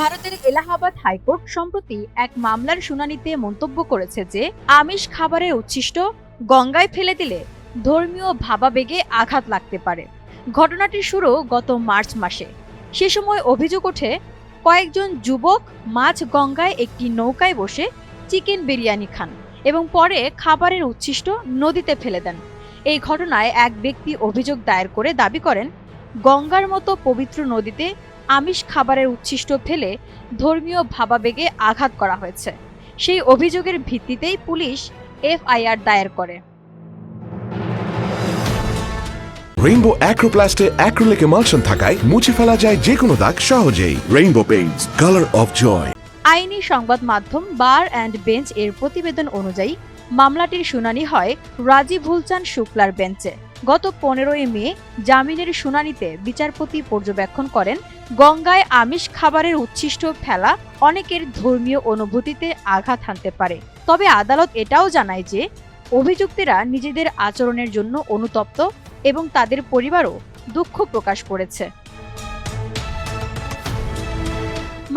ভারতের এলাহাবাদ হাইকোর্ট সম্প্রতি এক মামলার শুনানিতে মন্তব্য করেছে যে আমিষ খাবারের উচ্ছিষ্ট গঙ্গায় ফেলে দিলে ধর্মীয় ভাবাবেগে আঘাত লাগতে পারে। ঘটনাটির শুরু গত মার্চ মাসে। সে সময় অভিযোগ ওঠে, কয়েকজন যুবক মাঝ গঙ্গায় একটি নৌকায় বসে চিকেন বিরিয়ানি খান এবং পরে খাবারের উচ্ছিষ্ট নদীতে ফেলে দেন। এই ঘটনায় এক ব্যক্তি অভিযোগ দায়ের করে দাবি করেন, গঙ্গার মতো পবিত্র নদীতে আমিষ খাবারের উচ্ছিষ্ট ফেলে ধর্মীয় ভাবাবেগে আঘাত করা হয়েছে। সেই অভিযোগের ভিত্তিতেই পুলিশ এফআইআর দায়ের করে। রেইনবো অ্যাক্রোপ্লাস্টে অ্যাক্রিলিক এমালশন থাকায় মুছে ফেলা যায় যে কোনো দাগ সহজেই। Rainbow paints, colour of joy. আইনি সংবাদ মাধ্যম বার অ্যান্ড বেঞ্চ এর প্রতিবেদন অনুযায়ী মামলাটির শুনানি হয় রাজীব হুলচান শুক্লার বেঞ্চে। গত 15ই মে জামিনের শুনানিতে বিচারপতি পর্যবেক্ষণ করেন, গঙ্গায় আমিষ খাবারের উচ্ছিষ্ট ফেলা অনেকের ধর্মীয় অনুভূতিতে আঘাত হানতে পারে। তবে আদালত এটাও জানায় যে অভিযুক্তরা নিজেদের আচরণের জন্য অনুতপ্ত এবং তাদের পরিবারও দুঃখ প্রকাশ করেছে।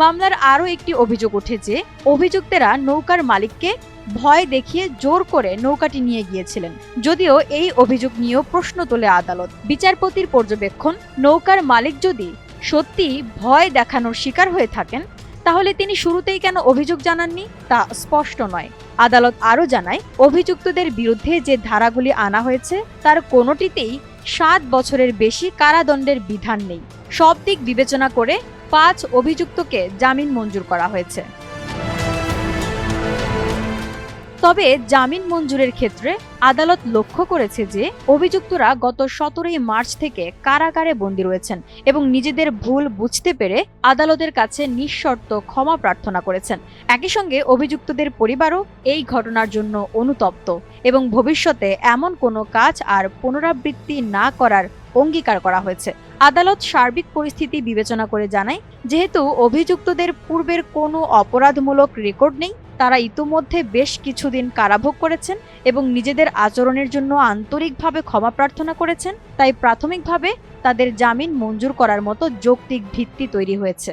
মামলার আরও একটি অভিযোগ ওঠে যে অভিযুক্তরা নৌকার মালিককে ভয় দেখিয়ে জোর করে নৌকাটি নিয়ে গিয়েছিলেন। যদিও এই অভিযোগ নিয়েও প্রশ্ন তোলে আদালত। বিচারপতির পর্যবেক্ষণ, নৌকার মালিক যদি সত্যি ভয় দেখানোর শিকার হয়ে থাকেন তাহলে তিনি শুরুতেই কেন অভিযোগ জানাননি তা স্পষ্ট নয়। আদালত আরও জানায়, অভিযুক্তদের বিরুদ্ধে যে ধারাগুলি আনা হয়েছে তার কোনোটিতেই 7 বছরের বেশি কারাদণ্ডের বিধান নেই। সব দিক বিবেচনা করে 5 অভিযুক্তকে জামিন মঞ্জুর করা হয়েছে। তবে জামিন মঞ্জুরের ক্ষেত্রে আদালত লক্ষ্য করেছে যে অভিযুক্তরা গত 17ই মার্চ থেকে কারাগারে বন্দী রয়েছেন এবং নিজেদের ভুল বুঝতে পেরে আদালতের কাছে নিঃশর্ত ক্ষমা প্রার্থনা করেছেন। একই সঙ্গে অভিযুক্তদের পরিবারও এই ঘটনার জন্য অনুতপ্ত এবং ভবিষ্যতে এমন কোনো কাজ আর পুনরাবৃত্তি না করার অঙ্গীকার করা হয়েছে। আদালত সার্বিক পরিস্থিতি বিবেচনা করে জানায়, যেহেতু অভিযুক্তদের পূর্বের কোনো অপরাধমূলক রেকর্ড নেই, তারা ইতোমধ্যে বেশ কিছুদিন কারাভোগ করেছেন এবং নিজেদের আচরণের জন্য আন্তরিকভাবে ক্ষমা প্রার্থনা করেছেন, তাই প্রাথমিকভাবে তাদের জামিন মঞ্জুর করার মতো যৌক্তিক ভিত্তি তৈরি হয়েছে।